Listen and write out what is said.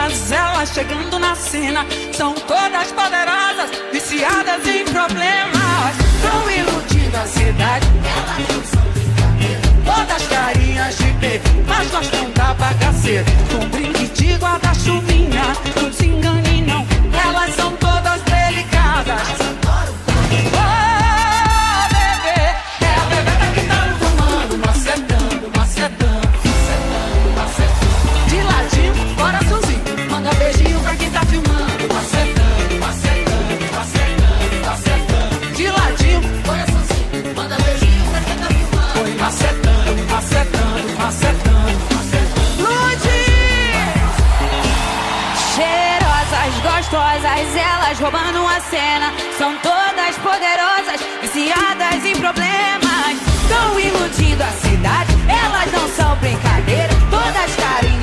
novinhas, elas chegando na cena. São todas poderosas, viciadas em problemas. Tão iludindo a cidade, elas não são brincadeira. Todas carinhas de bebê, mas gostam da bagaceira. Com brinque de guarda-chuvinha, não se engane não, elas são todas delicadas. Gostosas, elas roubando a cena. São todas poderosas, viciadas em problemas. Tão iludindo a cidade, elas não são brincadeira. Todas carinhas